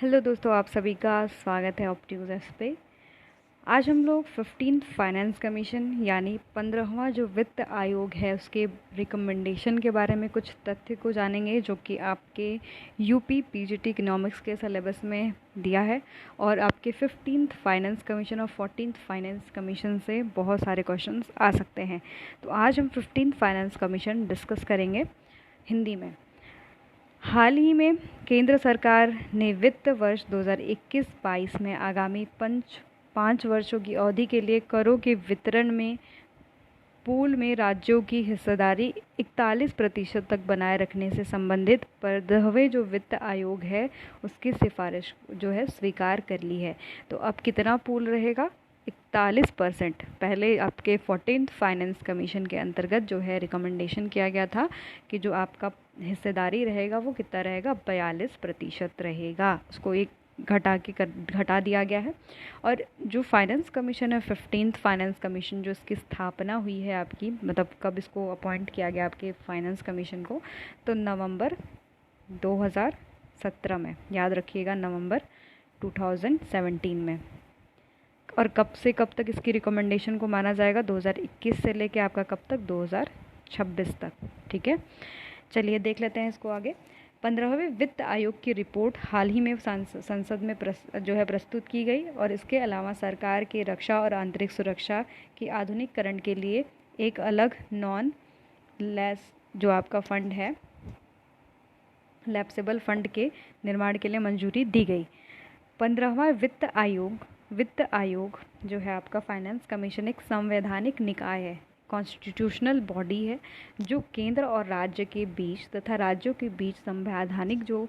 Hello दोस्तों, आप सभी का स्वागत है ऑप्टिक्स पे। आज हम लोग 15th फाइनेंस कमीशन यानी 15वां जो वित्त आयोग है उसके रिकमेंडेशन के बारे में कुछ तथ्य को जानेंगे, जो कि आपके यूपी पीजीटी इकोनॉमिक्स के सिलेबस में दिया है और आपके 15th फाइनेंस कमीशन और 14th फाइनेंस कमीशन से बहुत सारे क्वेश्चंस आ सकते हैं। तो आज हम 15th फाइनेंस कमीशन डिस्कस करेंगे हिंदी में। हाल ही में केंद्र सरकार ने वित्त वर्ष 2021-22 में आगामी 5 वर्षों की अवधि के लिए करों के वितरण में पूल में राज्यों की हिस्सेदारी 41% तक बनाए रखने से संबंधित 15वें जो वित्त आयोग है उसकी सिफारिश जो है स्वीकार कर ली है। तो अब कितना पूल रहेगा? 41%। पहले आपके 14th फाइनेंस कमीशन के अंतर्गत जो है रिकमेंडेशन किया गया था कि जो आपका हिस्सेदारी रहेगा वो कितना रहेगा? 42% रहेगा। उसको एक घटा दिया गया है। और जो फाइनेंस कमीशन है 15th फाइनेंस कमीशन, जो इसकी स्थापना हुई है आपकी, मतलब कब इसको अपॉइंट किया गया आपके फाइनेंस कमीशन को, तो नवंबर 2017 में, याद रखिएगा, नवंबर 2017 में। और कब से कब तक इसकी रिकमेंडेशन को माना जाएगा? 2021 से लेके आपका कब तक? 2026 तक। ठीक है, चलिए देख लेते हैं इसको आगे। 15वें वित्त आयोग की रिपोर्ट हाल ही में संसद में प्रस्तुत की गई और इसके अलावा सरकार के रक्षा और आंतरिक सुरक्षा की आधुनिकीकरण के लिए एक अलग नॉन लैस जो आपका फंड है, लैप्सेबल फंड के निर्माण के लिए मंजूरी दी गई। 15वां वित्त आयोग जो है आपका फाइनेंस कमीशन एक संवैधानिक निकाय है, कॉन्स्टिट्यूशनल बॉडी है, जो केंद्र और राज्य के बीच तथा राज्यों के बीच संवैधानिक जो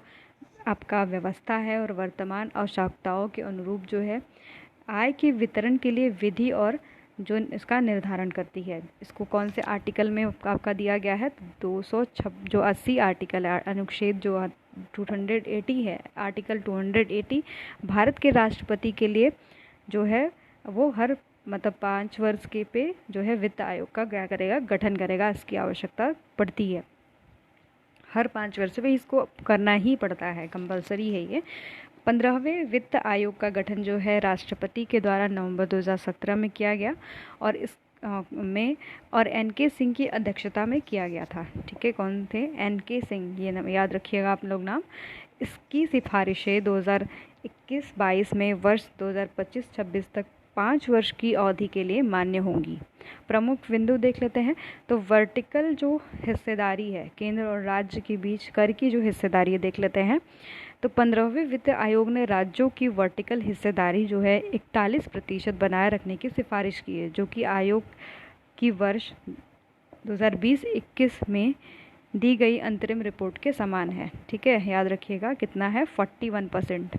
आपका व्यवस्था है और वर्तमान आवश्यकताओं के अनुरूप जो है आय के वितरण के लिए विधि और जो इसका निर्धारण करती है। इसको कौन से आर्टिकल में आपका दिया गया है? 280 आर्टिकल है, अनुच्छेद जो 280 है, आर्टिकल 280 भारत के राष्ट्रपति के लिए जो है वो हर 5 वर्ष के पे जो है वित्त आयोग का क्या करेगा? गठन करेगा। इसकी आवश्यकता पड़ती है हर 5 वर्ष पे, इसको करना ही पड़ता है, कंपलसरी है ये। 15वें वित्त आयोग का गठन जो है राष्ट्रपति के द्वारा नवंबर 2017 में किया गया और इस में और एन.के. सिंह की अध्यक्षता में किया गया था। ठीक है, कौन थे? एन.के. सिंह, ये नाम याद रखिएगा आप लोग नाम। इसकी सिफारिशें 2021-22 में वर्ष 2025-26 तक 5 वर्ष की अवधि के लिए मान्य होंगी। प्रमुख बिंदु देख लेते हैं। तो वर्टिकल जो हिस्सेदारी है केंद्र और राज्य के बीच, कर की जो हिस्सेदारी है देख लेते हैं। तो 15वें वित्त आयोग ने राज्यों की वर्टिकल हिस्सेदारी जो है 41% बनाए रखने की सिफारिश की है, जो कि आयोग की वर्ष 2020-21 में दी गई अंतरिम रिपोर्ट के समान है। ठीक है, याद रखिएगा कितना है? 41%।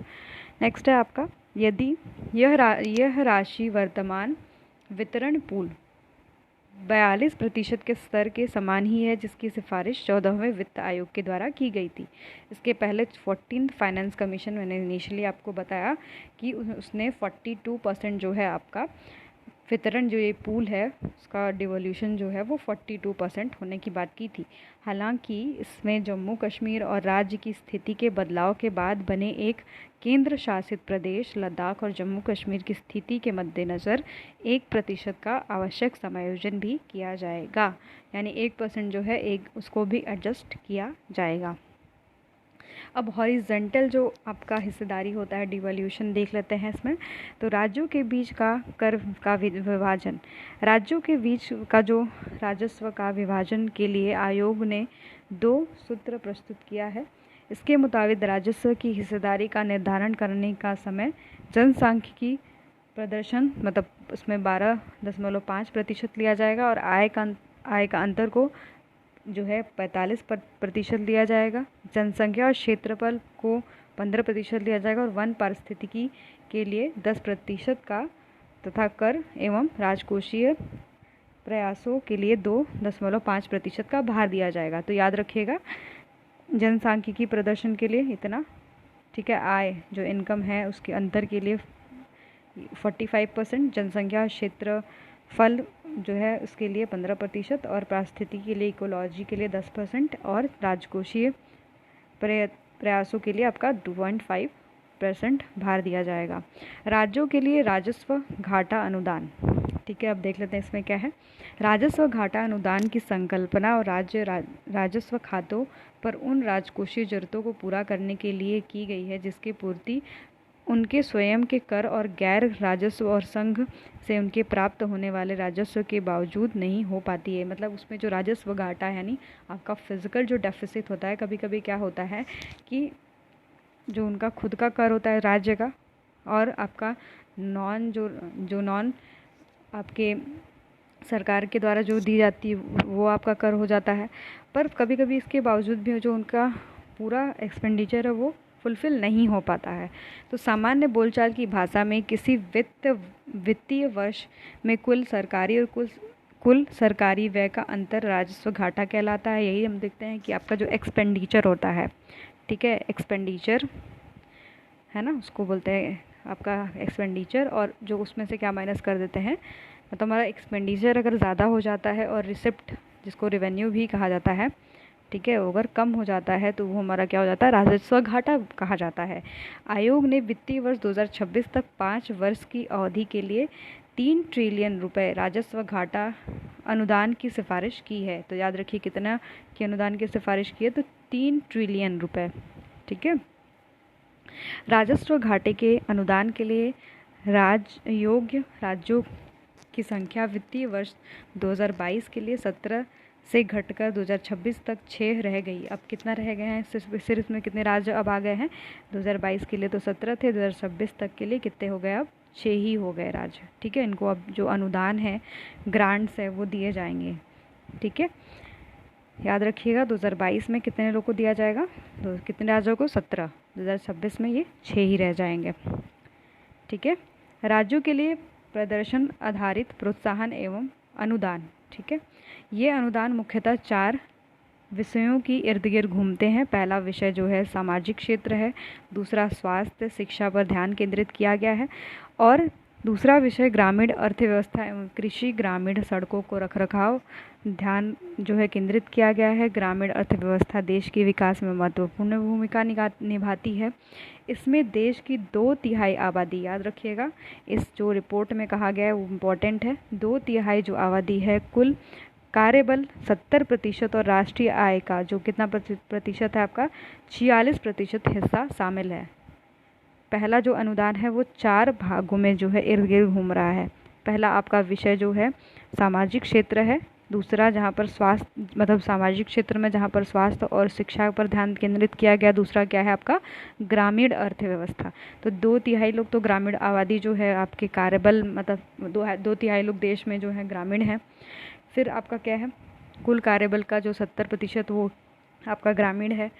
नेक्स्ट है आपका, यदि यह राशि वर्तमान वितरण पूल 42% के स्तर के समान ही है, जिसकी सिफारिश 14वें वित्त आयोग के द्वारा की गई थी। इसके पहले 14th फाइनेंस कमीशन, मैंने इनिशियली आपको बताया कि उसने 42% जो है आपका वितरण, जो ये पूल है उसका डिवोल्यूशन जो है वो 42% होने की बात की थी। हालांकि इसमें जम्मू कश्मीर और राज्य की स्थिति के बदलाव के बाद बने एक केंद्र शासित प्रदेश लद्दाख और जम्मू कश्मीर की स्थिति के मद्देनज़र 1% का आवश्यक समायोजन भी किया जाएगा, यानी 1% जो है एक उसको भी एडजस्ट किया जाएगा। अब हॉरिजेंटल जो आपका हिस्सेदारी होता है, डिवोल्यूशन देख लेते हैं इसमें। तो राज्यों के बीच का कर का विभाजन, राज्यों के बीच का जो राजस्व का विभाजन के लिए आयोग ने 2 सूत्र प्रस्तुत किया है। इसके मुताबिक राजस्व की हिस्सेदारी का निर्धारण करने का समय जनसांख्यिकी प्रदर्शन, उसमें 12.5% लिया जाएगा और आय का अंतर को जो है 45% लिया जाएगा। जनसंख्या और क्षेत्रफल को 15% लिया जाएगा और वन पारिस्थितिकी के लिए 10% का तथा कर एवं राजकोषीय प्रयासों के लिए 2.5% का भार दिया जाएगा। तो याद रखिएगा जनसांख्यिकी प्रदर्शन के लिए इतना, ठीक है। आय जो इनकम है उसके अंतर के लिए 45%, जनसंख्या क्षेत्रफल जो है उसके लिए 15% और पारिस्थितिकी के लिए, इकोलॉजी के लिए 10% और राजकोषीय प्रयासों के लिए आपका 2.5 5% भार दिया जाएगा। राज्यों के लिए राजस्व घाटा अनुदान, ठीक है। अब देख लेते हैं इसमें क्या है। राजस्व घाटा अनुदान की संकल्पना और राजस्व खातों पर उन राजकोषीय जरूरतों को पूरा करने के लिए की गई है जिसकी पूर्ति उनके स्वयं के कर और गैर राजस्व और संघ से उनके प्राप्त होने वाले राजस्व के बावजूद नहीं हो पाती है। मतलब उसमें जो राजस्व घाटा है, यानी आपका फिजिकल जो डेफिसिट होता है, कभी कभी क्या होता है कि जो उनका खुद का कर होता है राज्य का, और आपका नॉन आपके सरकार के द्वारा जो दी जाती है वो आपका कर हो जाता है। पर कभी कभी इसके बावजूद भी जो उनका पूरा एक्सपेंडिचर है वो फुलफिल नहीं हो पाता है। तो सामान्य बोलचाल की भाषा में किसी वित्तीय वर्ष में कुल सरकारी व्यय का अंतर राजस्व घाटा कहलाता है। यही हम देखते हैं कि आपका जो एक्सपेंडिचर होता है, ठीक है, एक्सपेंडिचर है ना, उसको बोलते हैं आपका एक्सपेंडिचर, और जो उसमें से क्या माइनस कर देते हैं, मतलब हमारा एक्सपेंडिचर अगर ज़्यादा हो जाता है और रिसिप्ट जिसको रेवेन्यू भी कहा जाता है, ठीक है, अगर कम हो जाता है तो वो हमारा क्या हो जाता है, राजस्व घाटा कहा जाता है। आयोग ने वित्तीय वर्ष 2026 तक 5 वर्ष की अवधि के लिए 3 ट्रिलियन रुपए राजस्व घाटा अनुदान की सिफारिश की है। तो याद रखिए कितना की अनुदान की सिफारिश की है, तो 3 ट्रिलियन रुपए, ठीक है। राजस्व घाटे के अनुदान के लिए योग्य राज्यों की संख्या वित्तीय वर्ष 2022 के लिए 17 से घटकर 2026 तक 6 रह गई। अब कितना रह गए हैं, सिर्फ इसमें कितने राज्य अब आ गए हैं, 2022 के लिए तो 17 थे, 2026 तक के लिए कितने हो गए, अब 6 ही हो गए राज्य, ठीक है। इनको अब जो अनुदान है, ग्रांट्स है, वो दिए जाएंगे, ठीक है। याद रखिएगा 2022 में कितने लोगों को दिया जाएगा, तो कितने राज्यों को, 17, 2026 में ये 6 ही रह जाएंगे, ठीक है। राज्यों के लिए प्रदर्शन आधारित प्रोत्साहन एवं अनुदान, ठीक है। ये अनुदान मुख्यतः 4 विषयों की इर्द गिर्द घूमते हैं। पहला विषय जो है सामाजिक क्षेत्र है, दूसरा स्वास्थ्य शिक्षा पर ध्यान केंद्रित किया गया है, और दूसरा विषय ग्रामीण अर्थव्यवस्था एवं कृषि, ग्रामीण सड़कों को रखरखाव ध्यान जो है केंद्रित किया गया है। ग्रामीण अर्थव्यवस्था देश के विकास में महत्वपूर्ण भूमिका निभाती है। इसमें देश की 2/3 आबादी, याद रखिएगा इस जो रिपोर्ट में कहा गया है वो इम्पोर्टेंट है, 2/3 जो आबादी है, कुल कार्यबल 70% और राष्ट्रीय आय का जो कितना प्रतिशत है आपका, 46% हिस्सा शामिल है। पहला जो अनुदान है वो 4 भागों में जो है इर्द गिर्द घूम रहा है। पहला आपका विषय जो है सामाजिक क्षेत्र है, दूसरा जहाँ पर स्वास्थ्य, मतलब सामाजिक क्षेत्र में जहाँ पर स्वास्थ्य और शिक्षा पर ध्यान केंद्रित किया गया, दूसरा क्या है आपका ग्रामीण अर्थव्यवस्था। तो 2/3 लोग तो ग्रामीण आबादी जो है आपके कार्यबल, मतलब 2/3 लोग देश में जो है ग्रामीण है। फिर आपका क्या है, कुल कार्यबल का जो 70% वो आपका ग्रामीण है,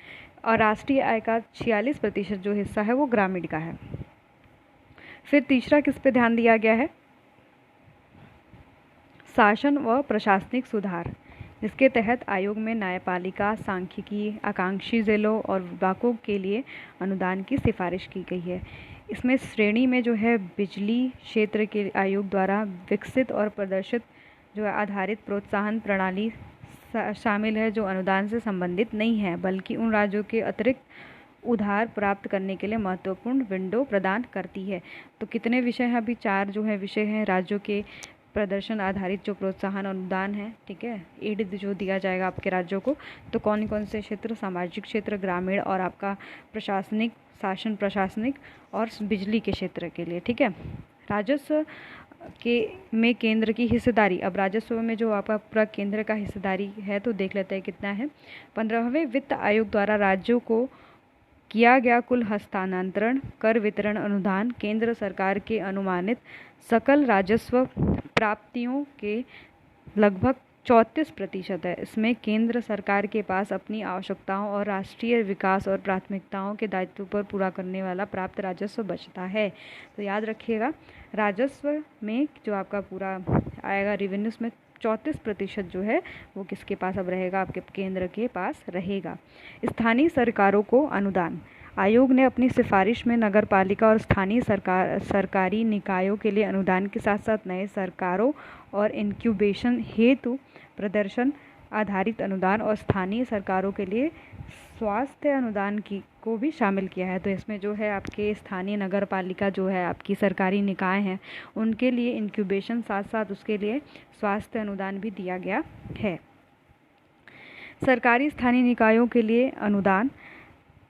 और राष्ट्रीय आय का 46% जो हिस्सा है वो ग्रामीण का है। फिर तीसरा किस पे ध्यान दिया गया है, शासन व प्रशासनिक सुधार, जिसके तहत आयोग में न्यायपालिका, सांख्यिकी, आकांक्षी जिलों और विभागों के लिए अनुदान की सिफारिश की गई है। इसमें श्रेणी में जो है बिजली क्षेत्र के आयोग द्वारा विकसित और प्रदर्शित जो है आधारित प्रोत्साहन प्रणाली शामिल है, जो अनुदान से संबंधित नहीं है बल्कि उन राज्यों के अतिरिक्त उधार प्राप्त करने के लिए महत्वपूर्ण विंडो प्रदान करती है। तो कितने विषय हैं, अभी 4 जो है विषय हैं राज्यों के प्रदर्शन आधारित जो प्रोत्साहन अनुदान है, ठीक है, एड जो दिया जाएगा आपके राज्यों को। तो कौन कौन से क्षेत्र, सामाजिक क्षेत्र, ग्रामीण और आपका प्रशासनिक, शासन प्रशासनिक और बिजली के क्षेत्र के लिए, ठीक है। राजस्व में केंद्र की हिस्सेदारी, अब राजस्व में जो आपका पूरा केंद्र का हिस्सेदारी है तो देख लेते हैं कितना है। 15वें वित्त आयोग द्वारा राज्यों को किया गया कुल हस्तांतरण कर वितरण अनुदान केंद्र सरकार के अनुमानित सकल राजस्व प्राप्तियों के लगभग 34% है। इसमें केंद्र सरकार के पास अपनी आवश्यकताओं और राष्ट्रीय विकास और प्राथमिकताओं के दायित्व पर पूरा करने वाला प्राप्त राजस्व बचता है। तो याद रखिएगा राजस्व में जो आपका पूरा आएगा रेवेन्यूज में 34% जो है वो किसके पास अब रहेगा, आपके केंद्र के पास रहेगा। स्थानीय सरकारों को अनुदान, आयोग ने अपनी सिफारिश में नगर पालिका और स्थानीय सरकारी निकायों के लिए अनुदान के साथ साथ नए सरकारों और इंक्यूबेशन हेतु प्रदर्शन आधारित अनुदान और स्थानीय सरकारों के लिए स्वास्थ्य अनुदान को भी शामिल किया है। तो इसमें जो है आपके स्थानीय नगर पालिका जो है आपकी सरकारी निकाय हैं उनके लिए इंक्यूबेशन, साथ साथ उसके लिए स्वास्थ्य अनुदान भी दिया गया है। सरकारी स्थानीय निकायों के लिए अनुदान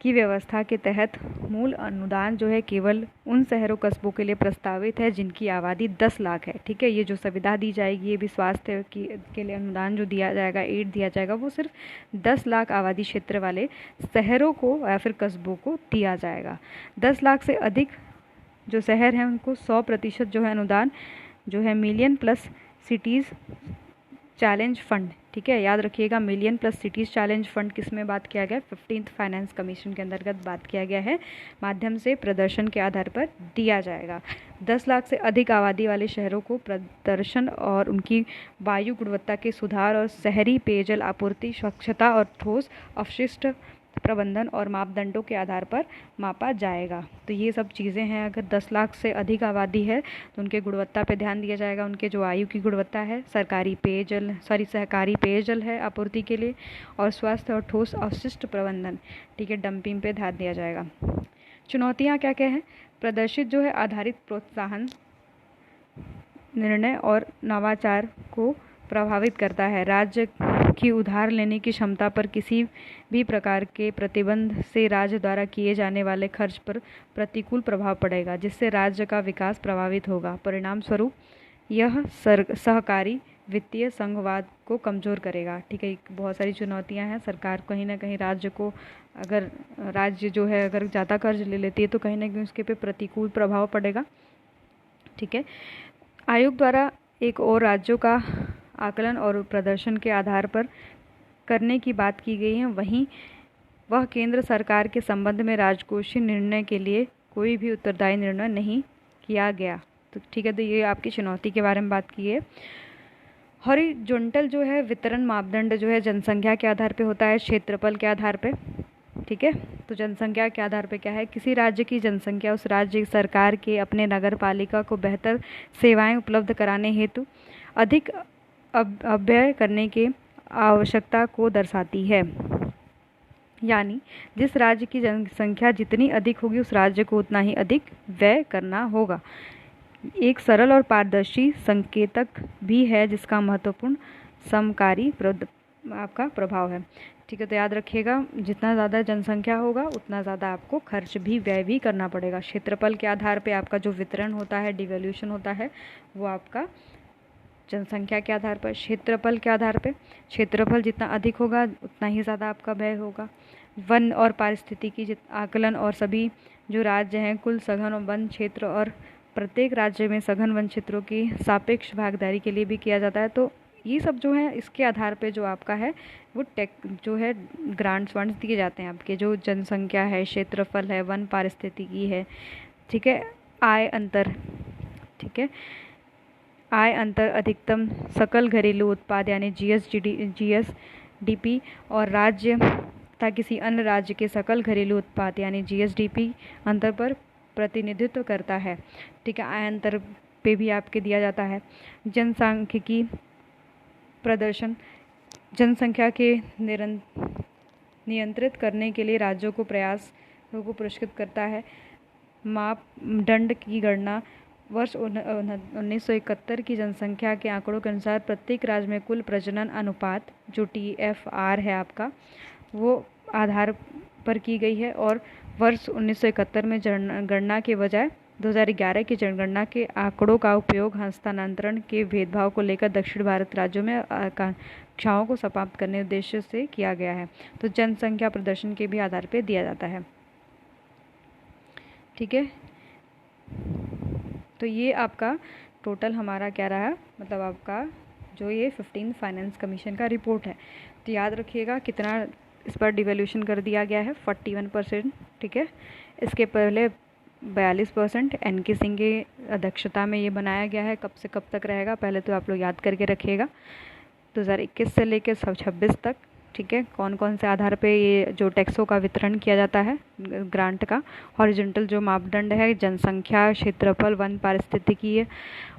की व्यवस्था के तहत मूल अनुदान जो है केवल उन शहरों कस्बों के लिए प्रस्तावित है जिनकी आबादी 10 लाख है। ठीक है, ये जो सुविधा दी जाएगी, ये भी स्वास्थ्य के लिए अनुदान जो दिया जाएगा, एड दिया जाएगा, वो सिर्फ 10 लाख आबादी क्षेत्र वाले शहरों को या फिर कस्बों को दिया जाएगा। 10 लाख से अधिक जो शहर हैं उनको 100% जो है अनुदान जो है million plus cities challenge fund, ठीक है, याद रखिएगा, million plus cities challenge fund किस में बात किया गया, 15th फाइनेंस कमीशन के अंतर्गत बात किया गया है, माध्यम से प्रदर्शन के आधार पर दिया जाएगा। 10 लाख से अधिक आबादी वाले शहरों को प्रदर्शन और उनकी वायु गुणवत्ता के सुधार और शहरी पेयजल आपूर्ति, स्वच्छता और ठोस अपशिष्ट प्रबंधन और मापदंडों के आधार पर मापा जाएगा। तो ये सब चीज़ें हैं। अगर 10 लाख से अधिक आबादी है तो उनके गुणवत्ता पे ध्यान दिया जाएगा, उनके जो वायु की गुणवत्ता है, सहकारी पेयजल है आपूर्ति के लिए, और स्वास्थ्य और ठोस अपशिष्ट प्रबंधन, ठीक है, डंपिंग पे ध्यान दिया जाएगा। चुनौतियाँ क्या क्या हैं? प्रदर्शित जो है आधारित प्रोत्साहन निर्णय और नवाचार को प्रभावित करता है। राज्य की उधार लेने की क्षमता पर किसी भी प्रकार के प्रतिबंध से राज्य द्वारा किए जाने वाले खर्च पर प्रतिकूल प्रभाव पड़ेगा, जिससे राज्य का विकास प्रभावित होगा। परिणाम स्वरूप यह सहकारी वित्तीय संघवाद को कमज़ोर करेगा। ठीक है, बहुत सारी चुनौतियां हैं। सरकार कहीं ना कहीं राज्य को, अगर राज्य जो है अगर ज़्यादा कर्ज ले लेती है तो कहीं ना कहीं उसके पे प्रतिकूल प्रभाव पड़ेगा। ठीक है, आयोग द्वारा एक और राज्यों का आकलन और प्रदर्शन के आधार पर करने की बात की गई है, वहीं वह केंद्र सरकार के संबंध में राजकोषीय निर्णय के लिए कोई भी उत्तरदायी निर्णय नहीं किया गया। तो ठीक है, तो ये आपकी चुनौती के बारे में बात की है। हॉरिजॉन्टल जो है वितरण मापदंड जो है जनसंख्या के आधार पे होता है, क्षेत्रफल के आधार पे। ठीक है, तो जनसंख्या के आधार पे क्या है, किसी राज्य की जनसंख्या उस राज्य सरकार के अपने नगर पालिका को बेहतर सेवाएं उपलब्ध कराने हेतु अधिक अव्यय करने की आवश्यकता को दर्शाती है। यानी जिस राज्य की जनसंख्या जितनी अधिक होगी उस राज्य को उतना ही अधिक व्यय करना होगा। एक सरल और पारदर्शी संकेतक भी है जिसका महत्वपूर्ण समकारी आपका प्रभाव है। ठीक है, तो याद रखिएगा, जितना ज़्यादा जनसंख्या होगा उतना ज़्यादा आपको खर्च भी, व्यय भी करना पड़ेगा। क्षेत्रफल के आधार पे आपका जो वितरण होता है, डिवोल्यूशन होता है, वो आपका जनसंख्या के आधार पर, क्षेत्रफल के आधार पे, क्षेत्रफल जितना अधिक होगा उतना ही ज़्यादा आपका व्यय होगा। वन और पारिस्थितिकी आकलन और सभी जो राज्य हैं कुल सघन और वन क्षेत्र और प्रत्येक राज्य में सघन वन क्षेत्रों की सापेक्ष भागीदारी के लिए भी किया जाता है। तो ये सब जो है इसके आधार पे जो आपका है वो जो है ग्रांट्स फंड्स दिए जाते हैं आपके, जो जनसंख्या है, क्षेत्रफल है, वन पारिस्थितिकी है। ठीक है, आय अंतर, ठीक है, आय अंतर अधिकतम सकल घरेलू उत्पाद यानी जीएसडीपी और राज्य तथा किसी अन्य राज्य के सकल घरेलू उत्पाद यानी जीएसडीपी अंतर पर प्रतिनिधित्व करता है। ठीक है, आय अंतर पे भी आपके दिया जाता है। जनसांख्यिकी प्रदर्शन जनसंख्या के नियंत्रित करने के लिए राज्यों को प्रयासों को पुरस्कृत करता है। मापदंड की गणना वर्ष 1971 की जनसंख्या के आंकड़ों के अनुसार प्रत्येक राज्य में कुल प्रजनन अनुपात जो TFR है आपका, वो आधार पर की गई है, और वर्ष 1971 में गणना के बजाय 2011 की जनगणना के आंकड़ों का उपयोग हस्तांतरण के भेदभाव को लेकर दक्षिण भारत राज्यों में आकांक्षाओं को समाप्त करने उद्देश्य से किया गया है। तो जनसंख्या प्रदर्शन के भी आधार पर दिया जाता है। ठीक है, तो ये आपका टोटल हमारा क्या रहा, मतलब आपका जो ये 15 फाइनेंस कमीशन का रिपोर्ट है। तो याद रखिएगा कितना इस पर डिवोल्यूशन कर दिया गया है, 41%। ठीक है, इसके पहले 42% NK सिंह की अध्यक्षता में ये बनाया गया है। कब से कब तक रहेगा पहले तो आप लोग याद करके रखिएगा, 2021 से लेकर 26 तक। ठीक है, कौन कौन से आधार पे ये जो टैक्सों का वितरण किया जाता है ग्रांट का। हॉरिजॉन्टल जो मापदंड है जनसंख्या, क्षेत्रफल, वन पारिस्थितिकी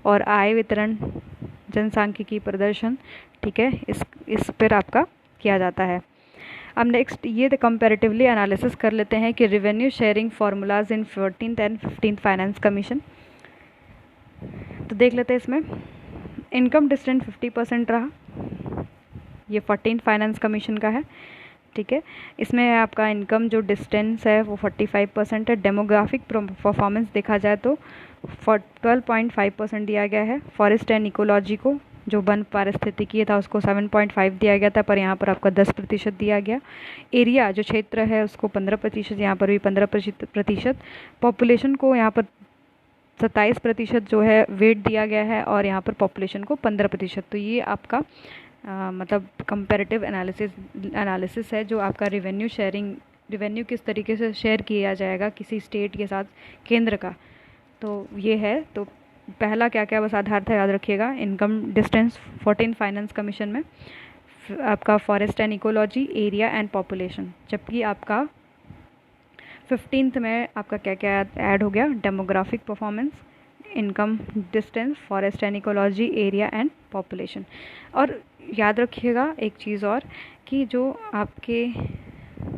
और आय वितरण, जनसांख्यिकी प्रदर्शन। ठीक है, इस पर आपका किया जाता है। अब नेक्स्ट ये कंपैरेटिवली एनालिसिस कर लेते हैं कि revenue sharing formulas in 14th and 15th finance commission. तो देख लेते हैं इसमें इनकम डिस्टेंस 50% रहा, ये 14th फाइनेंस कमीशन का है, ठीक है। इसमें आपका इनकम जो डिस्टेंस है वो 45% है। डेमोग्राफिक परफॉर्मेंस देखा जाए तो 12.5% दिया गया है। फॉरेस्ट एंड इकोलॉजी को जो वन पारिस्थितिकी था उसको 7.5 दिया गया था, पर यहाँ पर आपका 10% दिया गया। एरिया जो क्षेत्र है उसको 15%, यहाँ पर भी 15%। पॉपुलेशन को यहाँ पर 27% जो है वेट दिया गया है, और यहाँ पर पॉपुलेशन को 15%। तो ये आपका मतलब कंपैरेटिव एनालिसिस है, जो आपका रिवेन्यू किस तरीके से शेयर किया जाएगा किसी स्टेट के साथ केंद्र का, तो ये है। तो पहला क्या क्या बस आधार था याद रखिएगा, इनकम डिस्टेंस 14 फाइनेंस कमीशन में, आपका forest and ecology, area and population. जबकि आपका 15th में आपका क्या क्या ऐड हो गया, demographic performance, income distance, forest and ecology, area and population. और याद रखिएगा एक चीज़ और, कि जो आपके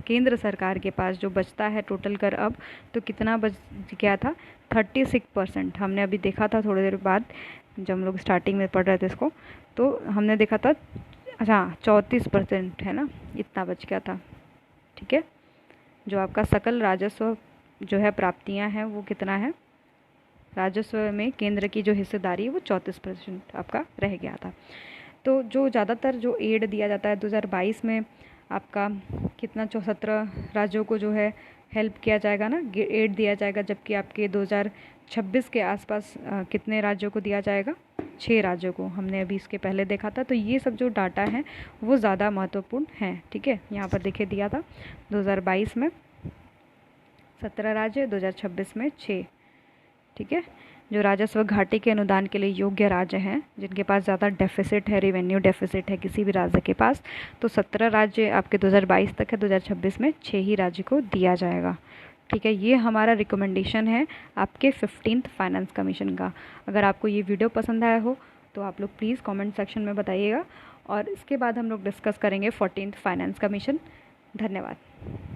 केंद्र सरकार के पास जो बचता है टोटल कर अब, तो कितना बच गया था, 36%। हमने अभी देखा था थोड़ी देर बाद जब हम लोग स्टार्टिंग में पढ़ रहे थे इसको, तो हमने देखा था अच्छा 34% है ना, इतना बच गया था, ठीक है। जो आपका सकल राजस्व जो है प्राप्तियां हैं वो कितना है, राजस्व में केंद्र की जो हिस्सेदारी है वो 34% आपका रह गया था। तो जो ज़्यादातर जो एड दिया जाता है 2022 में आपका कितना 17 राज्यों को जो है हेल्प किया जाएगा ना, एड दिया जाएगा। जबकि आपके 2026 के आसपास कितने राज्यों को दिया जाएगा, 6 राज्यों को, हमने अभी इसके पहले देखा था। तो ये सब जो डाटा हैं वो ज़्यादा महत्वपूर्ण हैं, ठीक है। यहाँ पर देखिए दिया था 2022 में 17 राज्य, 2026 में 6, ठीक है। जो राजस्व घाटे के अनुदान के लिए योग्य राज्य हैं, जिनके पास ज़्यादा डेफिसिट है, रेवेन्यू डेफिसिट है किसी भी राज्य के पास, तो 17 राज्य आपके 2022 तक है, 2026 में 6 ही राज्य को दिया जाएगा, ठीक है। ये हमारा रिकमेंडेशन है आपके 15th फाइनेंस कमीशन का। अगर आपको ये वीडियो पसंद आया हो तो आप लोग प्लीज़ कमेंट सेक्शन में बताइएगा, और इसके बाद हम लोग डिस्कस करेंगे 14th फाइनेंस कमीशन। धन्यवाद।